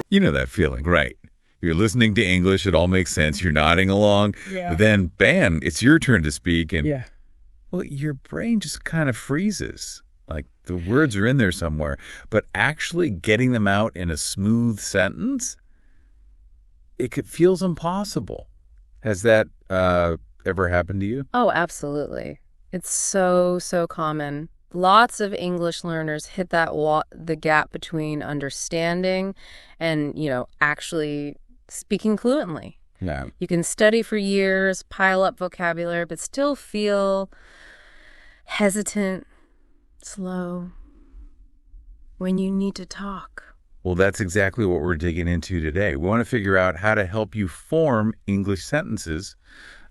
You know that feeling, right? You're listening to English, it all makes sense, you're nodding along, Yeah. but then, bam, it's your turn to speak, and, Yeah. well, your brain just kind of freezes. Like, the words are in there somewhere, but actually getting them out in a smooth sentence, feels impossible. Has that ever happened to you? Oh, absolutely. It's so, so common. Lots of English learners hit the gap between understanding and, actually speaking fluently. Yeah. You can study for years, pile up vocabulary, but still feel hesitant, slow when you need to talk. Well, that's exactly what we're digging into today. We want to figure out how to help you form English sentences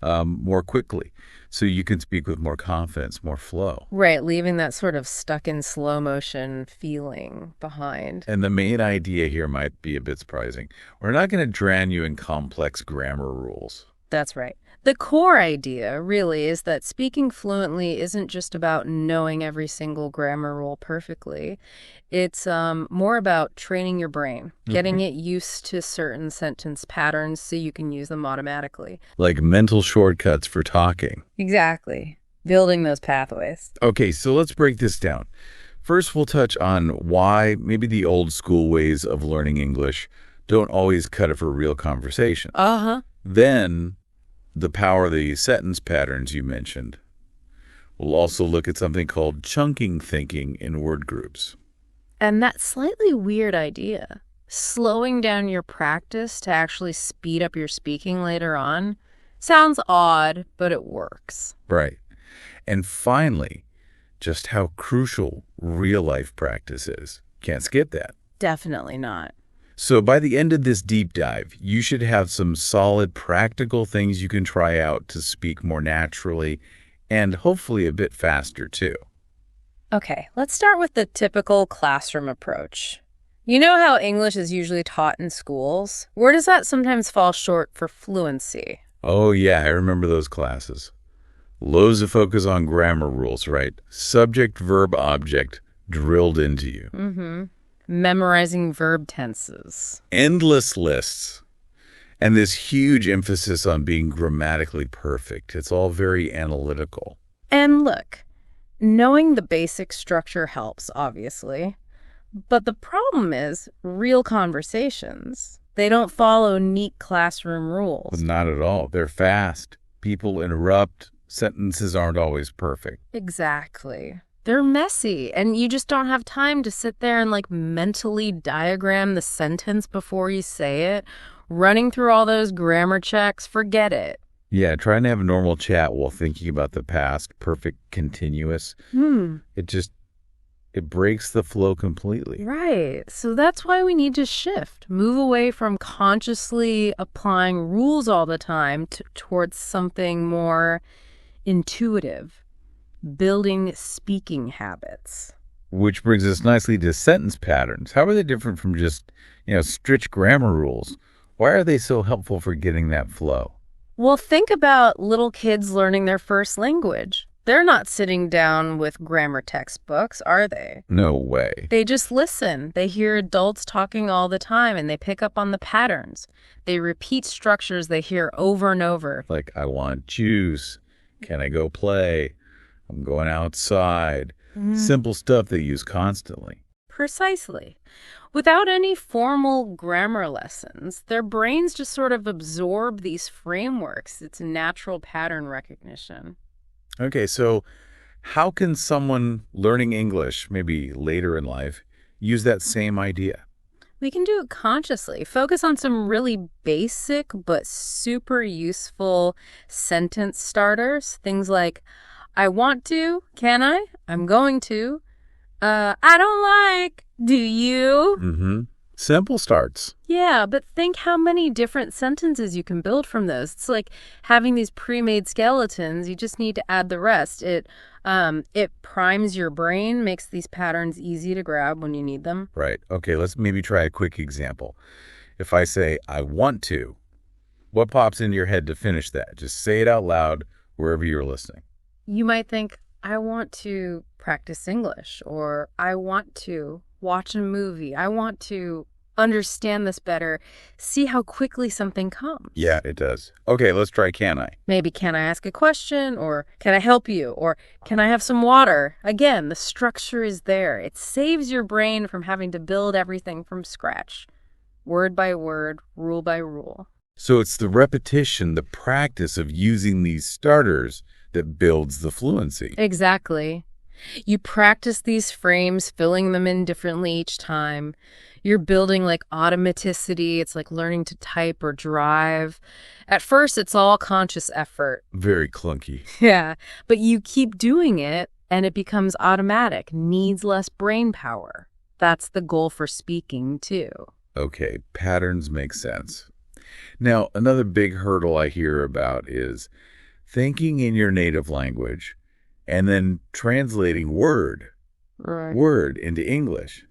more quickly so you can speak with more confidence, more flow. Right, leaving that sort of stuck in slow motion feeling behind. And the main idea here might be a bit surprising. We're not going to drown you in complex grammar rules. That's right. The core idea, really, is that speaking fluently isn't just about knowing every single grammar rule perfectly. It's more about training your brain, getting it used to certain sentence patterns so you can use them automatically. Like mental shortcuts for talking. Exactly. Building those pathways. Okay, so let's break this down. First, we'll touch on why maybe the old school ways of learning English don't always cut it for real conversation. Uh-huh. Then, the power of the sentence patterns you mentioned. We'll also look at something called chunking thinking in word groups. And that slightly weird idea, slowing down your practice to actually speed up your speaking later on, sounds odd, but it works. Right. And finally, just how crucial real-life practice is. Can't skip that. Definitely not. So by the end of this deep dive, you should have some solid practical things you can try out to speak more naturally and hopefully a bit faster too. Okay, let's start with the typical classroom approach. You know how English is usually taught in schools? Where does that sometimes fall short for fluency? Oh yeah, I remember those classes. Loads of focus on grammar rules, right? Subject, verb, object drilled into you. Mm-hmm. Memorizing verb tenses. Endless lists. And this huge emphasis on being grammatically perfect. It's all very analytical. And look, knowing the basic structure helps, obviously. But the problem is, real conversations, they don't follow neat classroom rules. But not at all. They're fast. People interrupt. Sentences aren't always perfect. Exactly. They're messy, and you just don't have time to sit there and mentally diagram the sentence before you say it. Running through all those grammar checks, forget it. Yeah, trying to have a normal chat while thinking about the past, perfect continuous. It breaks the flow completely. Right. So that's why we need to shift, move away from consciously applying rules all the time towards something more intuitive, building speaking habits. Which brings us nicely to sentence patterns. How are they different from just, strict grammar rules? Why are they so helpful for getting that flow? Well, think about little kids learning their first language. They're not sitting down with grammar textbooks, are they? No way. They just listen. They hear adults talking all the time, and they pick up on the patterns. They repeat structures they hear over and over. Like, I want juice. Can I go play? I'm going outside. Simple stuff they use constantly. Precisely. Without any formal grammar lessons, their brains just sort of absorb these frameworks. It's natural pattern recognition. Okay, so how can someone learning English, maybe later in life, use that same idea? We can do it consciously. Focus on some really basic but super useful sentence starters. Things like, I want to, can I? I'm going to. I don't like, do you? Simple starts. Yeah, but think how many different sentences you can build from those. It's like having these pre-made skeletons. You just need to add the rest. It primes your brain, makes these patterns easy to grab when you need them. Right. Okay, let's maybe try a quick example. If I say, I want to, what pops into your head to finish that? Just say it out loud wherever you're listening. You might think, I want to practice English, or I want to watch a movie. I want to, understand this better, see how quickly something comes. Yeah, it does. Okay, let's try can I. Maybe, can I ask a question? Or can I help you? Or can I have some water? Again, the structure is there. It saves your brain from having to build everything from scratch, word by word, rule by rule. So it's the repetition, the practice of using these starters that builds the fluency. Exactly. You practice these frames, filling them in differently each time. You're building like automaticity. It's like learning to type or drive. At first, it's all conscious effort. Very clunky. Yeah, but you keep doing it and it becomes automatic, needs less brain power. That's the goal for speaking, too. Okay, patterns make sense. Now, another big hurdle I hear about is thinking in your native language and then translating word into English.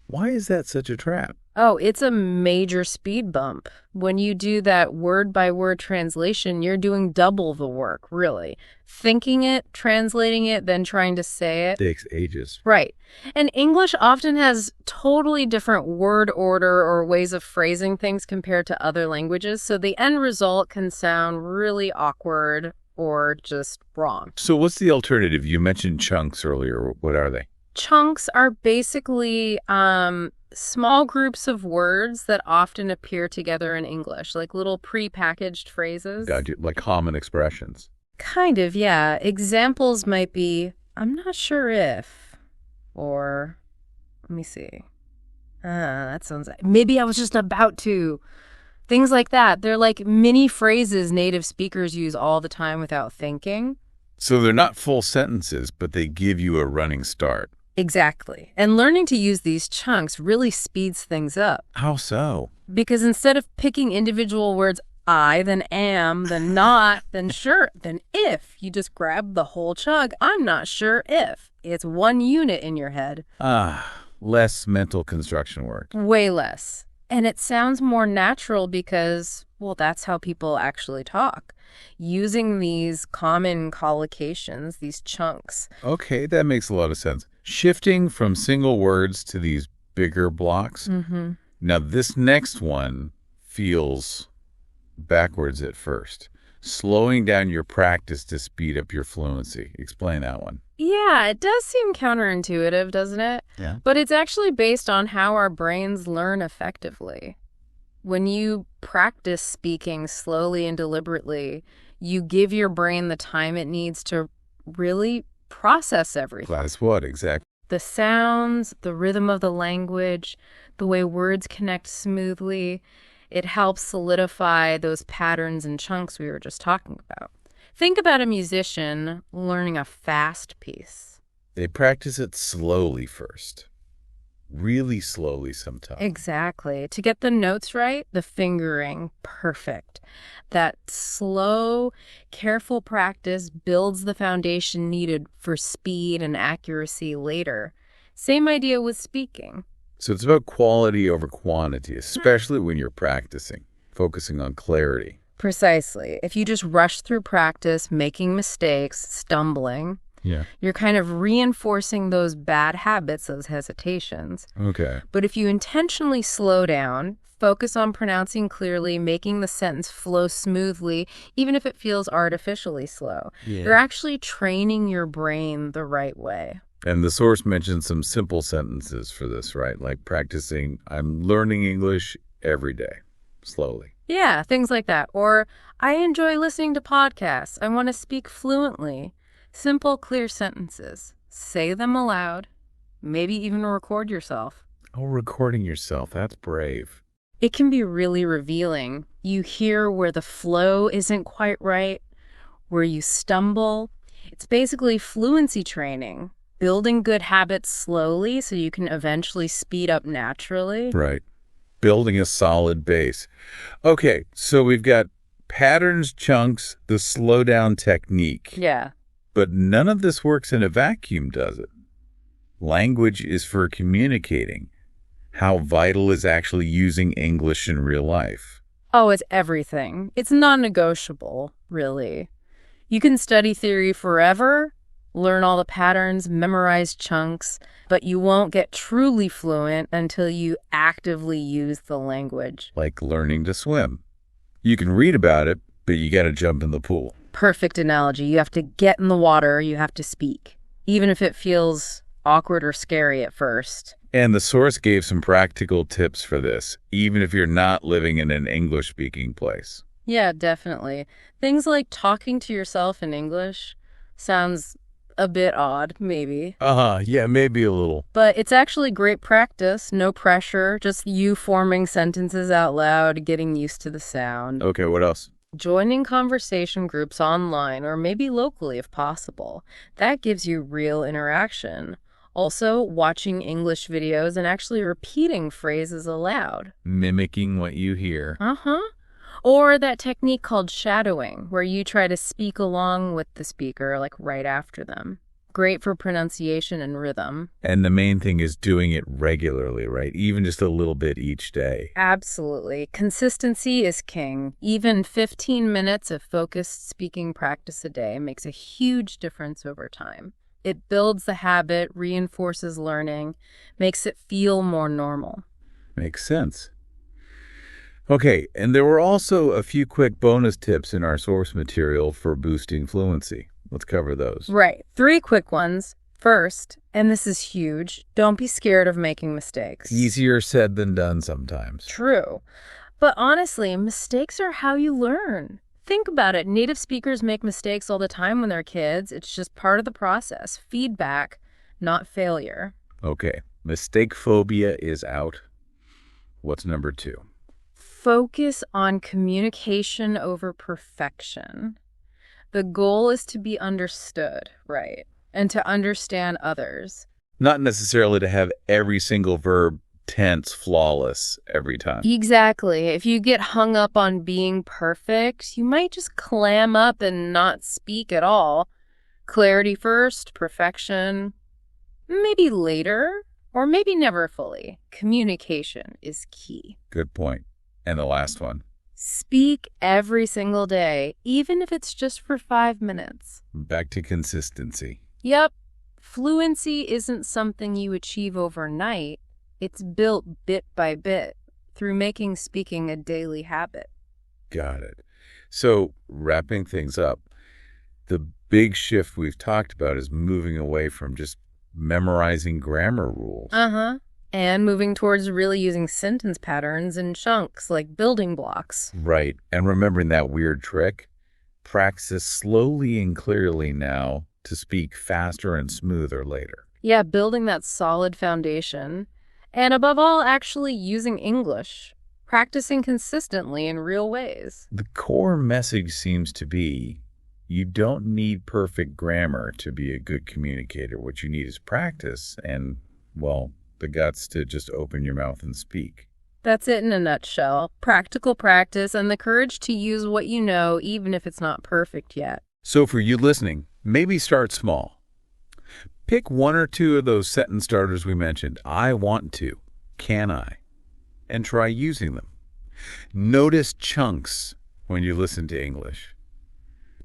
Why is that such a trap? Oh, it's a major speed bump. When you do that word-by-word translation, you're doing double the work, really. Thinking it, translating it, then trying to say it. Takes ages. Right. And English often has totally different word order or ways of phrasing things compared to other languages, so the end result can sound really awkward or just wrong. So what's the alternative? You mentioned chunks earlier. What are they? Chunks are basically small groups of words that often appear together in English, like little pre-packaged phrases. Got you. Like common expressions. Kind of, yeah. Examples might be, I'm not sure if, or, let me see. That sounds like, maybe I was just about to. Things like that. They're like mini phrases native speakers use all the time without thinking. So they're not full sentences, but they give you a running start. Exactly. And learning to use these chunks really speeds things up. How so? Because instead of picking individual words, I, then am, then not, then sure, then if, you just grab the whole chunk, I'm not sure if. It's one unit in your head. Less mental construction work. Way less. And it sounds more natural because, well, that's how people actually talk. Using these common collocations, these chunks. Okay, that makes a lot of sense. Shifting from single words to these bigger blocks. Mm-hmm. Now, this next one feels backwards at first. Slowing down your practice to speed up your fluency. Explain that one. Yeah, it does seem counterintuitive, doesn't it? Yeah. But it's actually based on how our brains learn effectively. When you practice speaking slowly and deliberately, you give your brain the time it needs to really process everything. That's what, exactly? The sounds, the rhythm of the language, the way words connect smoothly. It helps solidify those patterns and chunks we were just talking about. Think about a musician learning a fast piece. They practice it slowly first. Really slowly sometimes. Exactly. To get the notes right, the fingering, perfect. That slow, careful practice builds the foundation needed for speed and accuracy later. Same idea with speaking. So it's about quality over quantity, especially when you're practicing, focusing on clarity. Precisely. If you just rush through practice, making mistakes, stumbling, you're kind of reinforcing those bad habits, those hesitations. Okay. But if you intentionally slow down, focus on pronouncing clearly, making the sentence flow smoothly, even if it feels artificially slow, you're actually training your brain the right way. And the source mentions some simple sentences for this, right? Like practicing, I'm learning English every day, slowly. Yeah, things like that. Or, I enjoy listening to podcasts. I want to speak fluently. Simple, clear sentences. Say them aloud. Maybe even record yourself. Oh, recording yourself, that's brave. It can be really revealing. You hear where the flow isn't quite right, where you stumble. It's basically fluency training. Building good habits slowly so you can eventually speed up naturally. Right. Building a solid base. Okay, so we've got patterns, chunks, the slow down technique. Yeah. But none of this works in a vacuum, does it? Language is for communicating. How vital is actually using English in real life? Oh, it's everything. It's non-negotiable, really. You can study theory forever, learn all the patterns, memorize chunks, but you won't get truly fluent until you actively use the language. Like learning to swim. You can read about it, but you got to jump in the pool. Perfect analogy. You have to get in the water, you have to speak, even if it feels awkward or scary at first. And the source gave some practical tips for this, even if you're not living in an English-speaking place. Yeah, definitely. Things like talking to yourself in English sounds a bit odd, maybe. Yeah, maybe a little. But it's actually great practice, no pressure, just you forming sentences out loud, getting used to the sound. Okay, what else? Joining conversation groups online or maybe locally if possible. That gives you real interaction. Also, watching English videos and actually repeating phrases aloud. Mimicking what you hear. Or that technique called shadowing, where you try to speak along with the speaker, like right after them. Great for pronunciation and rhythm. And the main thing is doing it regularly, right? Even just a little bit each day. Absolutely. Consistency is king. Even 15 minutes of focused speaking practice a day makes a huge difference over time. It builds the habit, reinforces learning, makes it feel more normal. Makes sense. Okay, and there were also a few quick bonus tips in our source material for boosting fluency. Let's cover those. Right. 3 quick ones. First, and this is huge, don't be scared of making mistakes. Easier said than done sometimes. True. But honestly, mistakes are how you learn. Think about it. Native speakers make mistakes all the time when they're kids. It's just part of the process. Feedback, not failure. Okay, mistake phobia is out. What's number 2? Focus on communication over perfection. The goal is to be understood, right? And to understand others. Not necessarily to have every single verb tense flawless every time. Exactly. If you get hung up on being perfect, you might just clam up and not speak at all. Clarity first, perfection, maybe later, or maybe never fully. Communication is key. Good point. And the last one. Speak every single day, even if it's just for 5 minutes. Back to consistency. Yep. Fluency isn't something you achieve overnight. It's built bit by bit through making speaking a daily habit. Got it. So, wrapping things up, the big shift we've talked about is moving away from just memorizing grammar rules. And moving towards really using sentence patterns and chunks, like building blocks. Right. And remembering that weird trick, practice slowly and clearly now to speak faster and smoother later. Yeah, building that solid foundation. And above all, actually using English. Practicing consistently in real ways. The core message seems to be you don't need perfect grammar to be a good communicator. What you need is practice and, well, the guts to just open your mouth and speak. That's it in a nutshell. Practical practice and the courage to use what you know, even if it's not perfect yet. So for you listening, maybe start small. Pick 1 or 2 of those sentence starters we mentioned. I want to. Can I? And try using them. Notice chunks when you listen to English.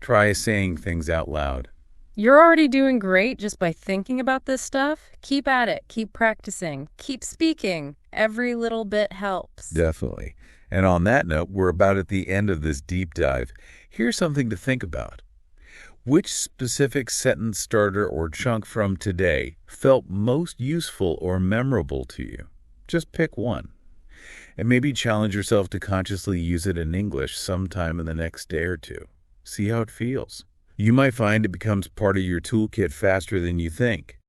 Try saying things out loud. You're already doing great just by thinking about this stuff. Keep at it. Keep practicing. Keep speaking. Every little bit helps. Definitely. And on that note, we're about at the end of this deep dive. Here's something to think about. Which specific sentence starter or chunk from today felt most useful or memorable to you? Just pick one. And maybe challenge yourself to consciously use it in English sometime in the next day or 2. See how it feels. You might find it becomes part of your toolkit faster than you think.